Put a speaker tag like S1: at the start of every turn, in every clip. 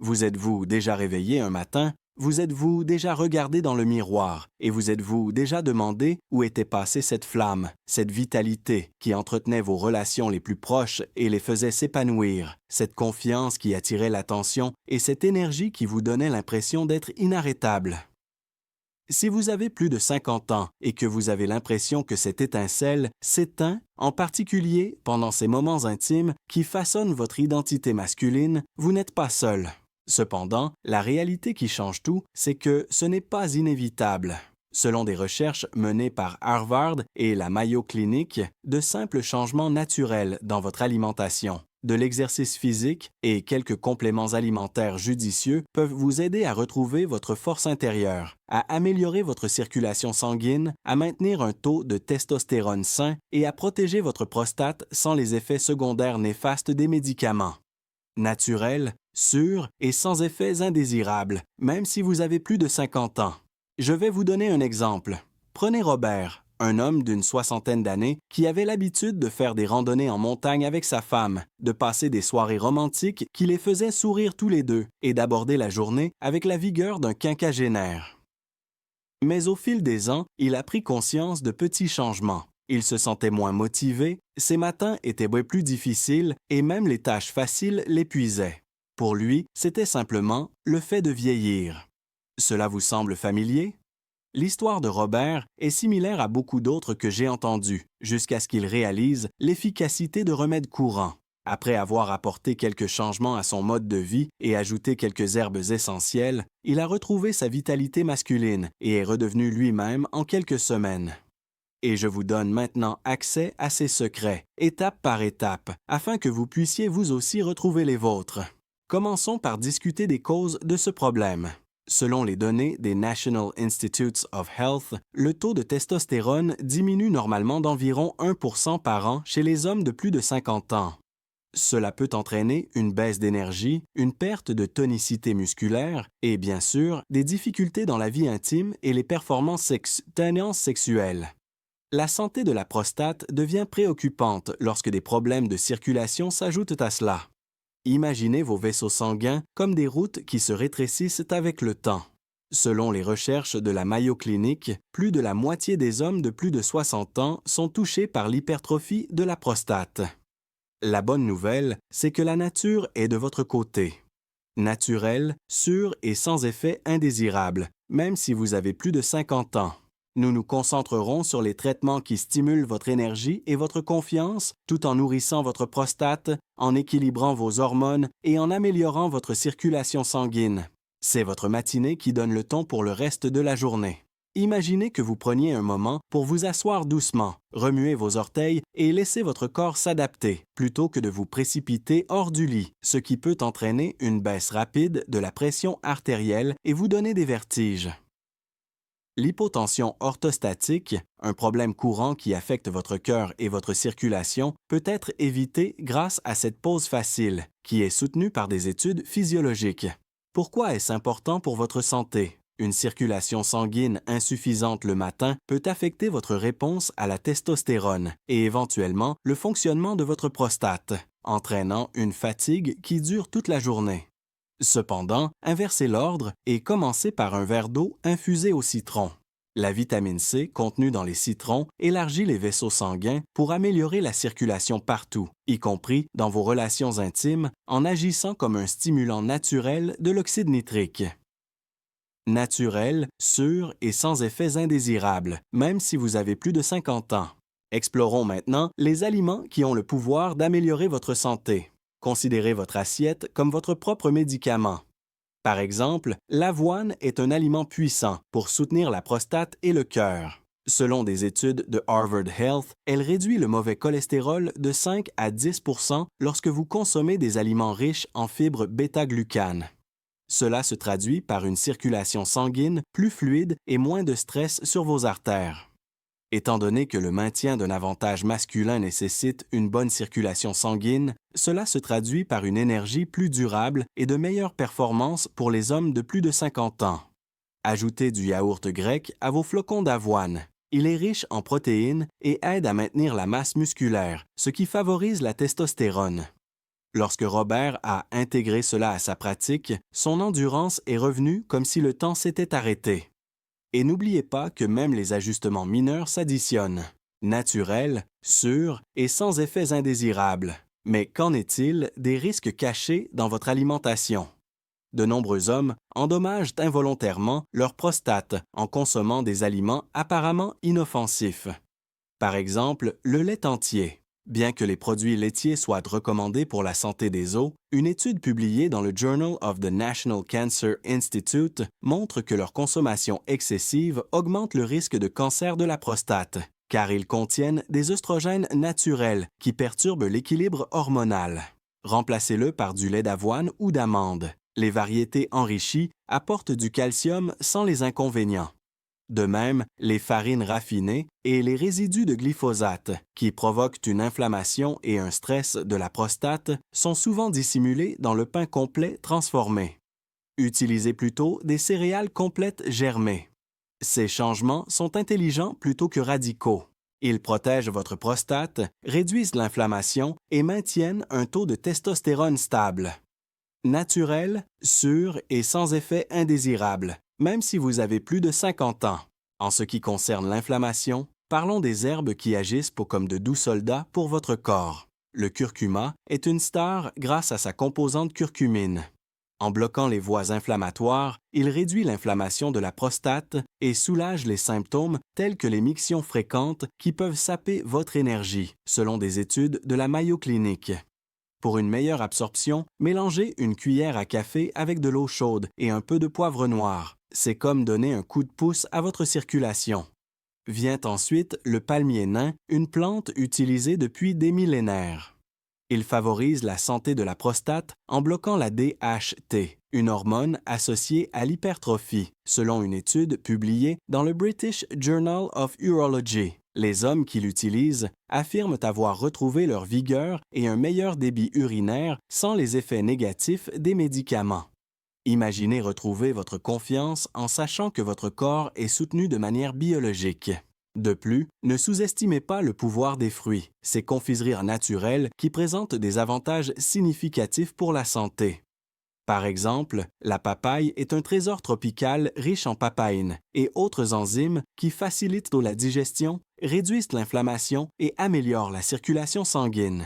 S1: Vous êtes-vous déjà réveillé un matin? Vous êtes-vous déjà regardé dans le miroir et vous êtes-vous déjà demandé où était passée cette flamme, cette vitalité qui entretenait vos relations les plus proches et les faisait s'épanouir, cette confiance qui attirait l'attention et cette énergie qui vous donnait l'impression d'être inarrêtable? Si vous avez plus de 50 ans et que vous avez l'impression que cette étincelle s'éteint, en particulier pendant ces moments intimes qui façonnent votre identité masculine, vous n'êtes pas seul. Cependant, la réalité qui change tout, c'est que ce n'est pas inévitable. Selon des recherches menées par Harvard et la Mayo Clinic, de simples changements naturels dans votre alimentation, de l'exercice physique et quelques compléments alimentaires judicieux peuvent vous aider à retrouver votre force intérieure, à améliorer votre circulation sanguine, à maintenir un taux de testostérone sain et à protéger votre prostate sans les effets secondaires néfastes des médicaments. Naturel, sûr et sans effets indésirables, même si vous avez plus de 50 ans. Je vais vous donner un exemple. Prenez Robert, un homme d'une soixantaine d'années qui avait l'habitude de faire des randonnées en montagne avec sa femme, de passer des soirées romantiques qui les faisaient sourire tous les deux et d'aborder la journée avec la vigueur d'un quinquagénaire. Mais au fil des ans, il a pris conscience de petits changements. Il se sentait moins motivé, ses matins étaient plus difficiles et même les tâches faciles l'épuisaient. Pour lui, c'était simplement le fait de vieillir. Cela vous semble familier? L'histoire de Robert est similaire à beaucoup d'autres que j'ai entendues, jusqu'à ce qu'il réalise l'efficacité de remèdes courants. Après avoir apporté quelques changements à son mode de vie et ajouté quelques herbes essentielles, il a retrouvé sa vitalité masculine et est redevenu lui-même en quelques semaines. Et je vous donne maintenant accès à ses secrets, étape par étape, afin que vous puissiez vous aussi retrouver les vôtres. Commençons par discuter des causes de ce problème. Selon les données des National Institutes of Health, le taux de testostérone diminue normalement d'environ 1% par an chez les hommes de plus de 50 ans. Cela peut entraîner une baisse d'énergie, une perte de tonicité musculaire et, bien sûr, des difficultés dans la vie intime et les performances sexuelles. La santé de la prostate devient préoccupante lorsque des problèmes de circulation s'ajoutent à cela. Imaginez vos vaisseaux sanguins comme des routes qui se rétrécissent avec le temps. Selon les recherches de la Mayo Clinic, plus de la moitié des hommes de plus de 60 ans sont touchés par l'hypertrophie de la prostate. La bonne nouvelle, c'est que la nature est de votre côté. Naturelle, sûre et sans effet indésirable, même si vous avez plus de 50 ans. Nous nous concentrerons sur les traitements qui stimulent votre énergie et votre confiance, tout en nourrissant votre prostate, en équilibrant vos hormones et en améliorant votre circulation sanguine. C'est votre matinée qui donne le ton pour le reste de la journée. Imaginez que vous preniez un moment pour vous asseoir doucement, remuer vos orteils et laisser votre corps s'adapter, plutôt que de vous précipiter hors du lit, ce qui peut entraîner une baisse rapide de la pression artérielle et vous donner des vertiges. L'hypotension orthostatique, un problème courant qui affecte votre cœur et votre circulation, peut être évité grâce à cette pause facile, qui est soutenue par des études physiologiques. Pourquoi est-ce important pour votre santé? Une circulation sanguine insuffisante le matin peut affecter votre réponse à la testostérone et éventuellement le fonctionnement de votre prostate, entraînant une fatigue qui dure toute la journée. Cependant, inversez l'ordre et commencez par un verre d'eau infusé au citron. La vitamine C contenue dans les citrons élargit les vaisseaux sanguins pour améliorer la circulation partout, y compris dans vos relations intimes, en agissant comme un stimulant naturel de l'oxyde nitrique. Naturel, sûr et sans effets indésirables, même si vous avez plus de 50 ans. Explorons maintenant les aliments qui ont le pouvoir d'améliorer votre santé. Considérez votre assiette comme votre propre médicament. Par exemple, l'avoine est un aliment puissant pour soutenir la prostate et le cœur. Selon des études de Harvard Health, elle réduit le mauvais cholestérol de 5 à 10% lorsque vous consommez des aliments riches en fibres bêta-glucanes. Cela se traduit par une circulation sanguine plus fluide et moins de stress sur vos artères. Étant donné que le maintien d'un avantage masculin nécessite une bonne circulation sanguine, cela se traduit par une énergie plus durable et de meilleures performances pour les hommes de plus de 50 ans. Ajoutez du yaourt grec à vos flocons d'avoine. Il est riche en protéines et aide à maintenir la masse musculaire, ce qui favorise la testostérone. Lorsque Robert a intégré cela à sa pratique, son endurance est revenue comme si le temps s'était arrêté. Et n'oubliez pas que même les ajustements mineurs s'additionnent. Naturels, sûrs et sans effets indésirables. Mais qu'en est-il des risques cachés dans votre alimentation? De nombreux hommes endommagent involontairement leur prostate en consommant des aliments apparemment inoffensifs. Par exemple, le lait entier. Bien que les produits laitiers soient recommandés pour la santé des os, une étude publiée dans le Journal of the National Cancer Institute montre que leur consommation excessive augmente le risque de cancer de la prostate, car ils contiennent des œstrogènes naturels qui perturbent l'équilibre hormonal. Remplacez-le par du lait d'avoine ou d'amande. Les variétés enrichies apportent du calcium sans les inconvénients. De même, les farines raffinées et les résidus de glyphosate, qui provoquent une inflammation et un stress de la prostate, sont souvent dissimulés dans le pain complet transformé. Utilisez plutôt des céréales complètes germées. Ces changements sont intelligents plutôt que radicaux. Ils protègent votre prostate, réduisent l'inflammation et maintiennent un taux de testostérone stable. Naturel, sûr et sans effet indésirable, même si vous avez plus de 50 ans. En ce qui concerne l'inflammation, parlons des herbes qui agissent comme de doux soldats pour votre corps. Le curcuma est une star grâce à sa composante curcumine. En bloquant les voies inflammatoires, il réduit l'inflammation de la prostate et soulage les symptômes tels que les mictions fréquentes qui peuvent saper votre énergie, selon des études de la Mayo Clinic. Pour une meilleure absorption, mélangez une cuillère à café avec de l'eau chaude et un peu de poivre noir. C'est comme donner un coup de pouce à votre circulation. Vient ensuite le palmier nain, une plante utilisée depuis des millénaires. Il favorise la santé de la prostate en bloquant la DHT, une hormone associée à l'hypertrophie, selon une étude publiée dans le British Journal of Urology. Les hommes qui l'utilisent affirment avoir retrouvé leur vigueur et un meilleur débit urinaire sans les effets négatifs des médicaments. Imaginez retrouver votre confiance en sachant que votre corps est soutenu de manière biologique. De plus, ne sous-estimez pas le pouvoir des fruits, ces confiseries naturelles qui présentent des avantages significatifs pour la santé. Par exemple, la papaye est un trésor tropical riche en papaïne et autres enzymes qui facilitent la digestion, réduisent l'inflammation et améliorent la circulation sanguine.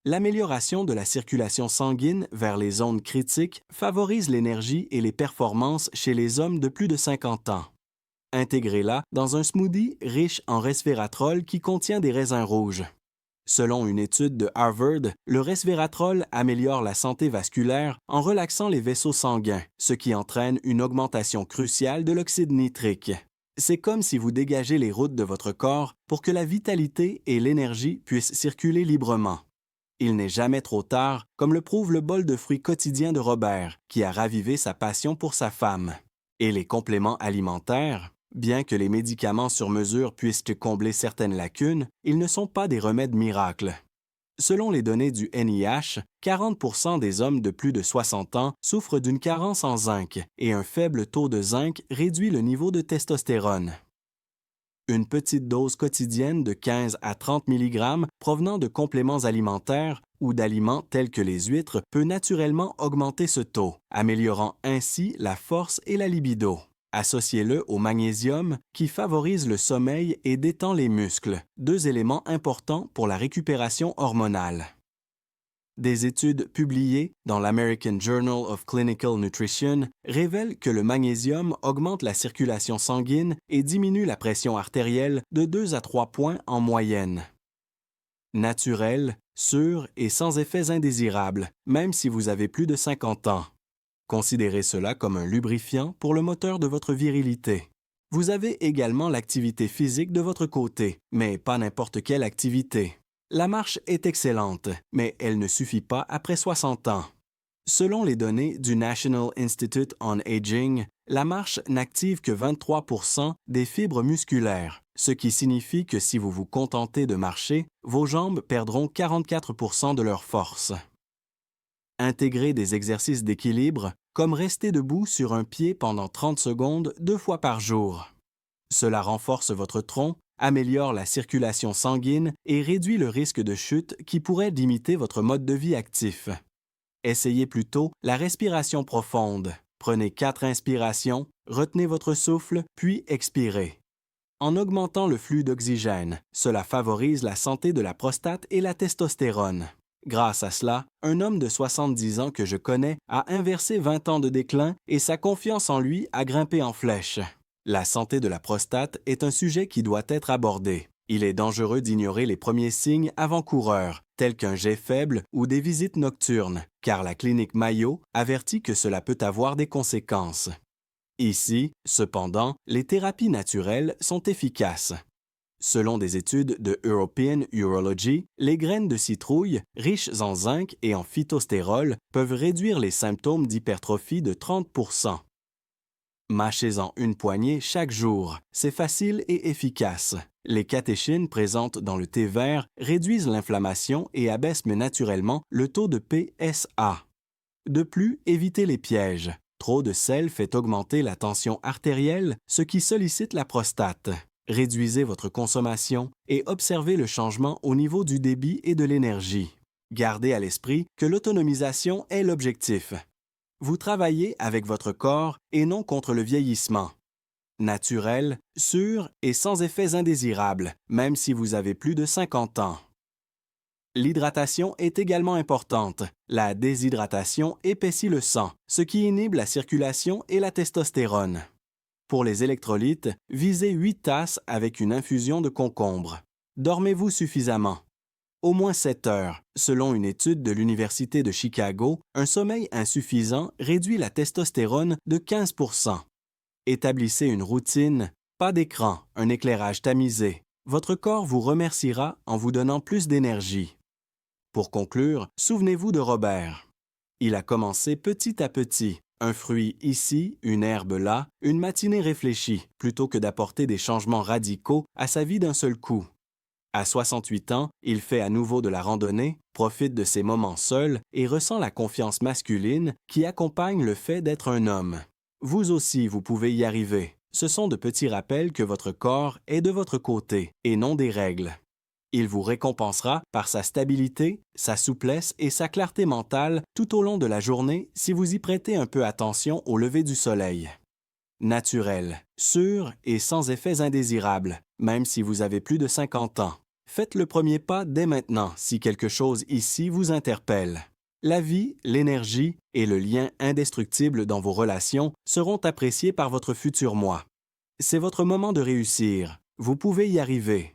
S1: L'amélioration de la circulation sanguine vers les zones critiques favorise l'énergie et les performances chez les hommes de plus de 50 ans. Intégrez-la dans un smoothie riche en resveratrol qui contient des raisins rouges. Selon une étude de Harvard, le resveratrol améliore la santé vasculaire en relaxant les vaisseaux sanguins, ce qui entraîne une augmentation cruciale de l'oxyde nitrique. C'est comme si vous dégagez les routes de votre corps pour que la vitalité et l'énergie puissent circuler librement. Il n'est jamais trop tard, comme le prouve le bol de fruits quotidien de Robert, qui a ravivé sa passion pour sa femme. Et les compléments alimentaires? Bien que les médicaments sur mesure puissent combler certaines lacunes, ils ne sont pas des remèdes miracles. Selon les données du NIH, 40% des hommes de plus de 60 ans souffrent d'une carence en zinc et un faible taux de zinc réduit le niveau de testostérone. Une petite dose quotidienne de 15 à 30 mg provenant de compléments alimentaires ou d'aliments tels que les huîtres peut naturellement augmenter ce taux, améliorant ainsi la force et la libido. Associez-le au magnésium qui favorise le sommeil et détend les muscles, deux éléments importants pour la récupération hormonale. Des études publiées dans l'American Journal of Clinical Nutrition révèlent que le magnésium augmente la circulation sanguine et diminue la pression artérielle de 2 à 3 points en moyenne. Naturel, sûr et sans effets indésirables, même si vous avez plus de 50 ans. Considérez cela comme un lubrifiant pour le moteur de votre virilité. Vous avez également l'activité physique de votre côté, mais pas n'importe quelle activité. La marche est excellente, mais elle ne suffit pas après 60 ans. Selon les données du National Institute on Aging, la marche n'active que 23% des fibres musculaires, ce qui signifie que si vous vous contentez de marcher, vos jambes perdront 44% de leur force. Intégrez des exercices d'équilibre, comme rester debout sur un pied pendant 30 secondes 2 fois par jour. Cela renforce votre tronc, améliore la circulation sanguine et réduit le risque de chute qui pourrait limiter votre mode de vie actif. Essayez plutôt la respiration profonde. Prenez 4 inspirations, retenez votre souffle, puis expirez. En augmentant le flux d'oxygène, cela favorise la santé de la prostate et la testostérone. Grâce à cela, un homme de 70 ans que je connais a inversé 20 ans de déclin et sa confiance en lui a grimpé en flèche. La santé de la prostate est un sujet qui doit être abordé. Il est dangereux d'ignorer les premiers signes avant-coureurs, tels qu'un jet faible ou des visites nocturnes, car la clinique Mayo avertit que cela peut avoir des conséquences. Ici, cependant, les thérapies naturelles sont efficaces. Selon des études de European Urology, les graines de citrouille, riches en zinc et en phytostérol, peuvent réduire les symptômes d'hypertrophie de 30%. Mâchez-en une poignée chaque jour. C'est facile et efficace. Les catéchines présentes dans le thé vert réduisent l'inflammation et abaissent naturellement le taux de PSA. De plus, évitez les pièges. Trop de sel fait augmenter la tension artérielle, ce qui sollicite la prostate. Réduisez votre consommation et observez le changement au niveau du débit et de l'énergie. Gardez à l'esprit que l'autonomisation est l'objectif. Vous travaillez avec votre corps et non contre le vieillissement. Naturel, sûr et sans effets indésirables, même si vous avez plus de 50 ans. L'hydratation est également importante. La déshydratation épaissit le sang, ce qui inhibe la circulation et la testostérone. Pour les électrolytes, visez 8 tasses avec une infusion de concombre. Dormez-vous suffisamment? Au moins 7 heures. Selon une étude de l'Université de Chicago, un sommeil insuffisant réduit la testostérone de 15%. Établissez une routine, pas d'écran, un éclairage tamisé. Votre corps vous remerciera en vous donnant plus d'énergie. Pour conclure, souvenez-vous de Robert. Il a commencé petit à petit. Un fruit ici, une herbe là, une matinée réfléchie, plutôt que d'apporter des changements radicaux à sa vie d'un seul coup. À 68 ans, il fait à nouveau de la randonnée, profite de ses moments seuls et ressent la confiance masculine qui accompagne le fait d'être un homme. Vous aussi, vous pouvez y arriver. Ce sont de petits rappels que votre corps est de votre côté et non des règles. Il vous récompensera par sa stabilité, sa souplesse et sa clarté mentale tout au long de la journée si vous y prêtez un peu attention au lever du soleil. Naturel, sûr et sans effets indésirables, même si vous avez plus de 50 ans. Faites le premier pas dès maintenant si quelque chose ici vous interpelle. La vie, l'énergie et le lien indestructible dans vos relations seront appréciés par votre futur moi. C'est votre moment de réussir. Vous pouvez y arriver.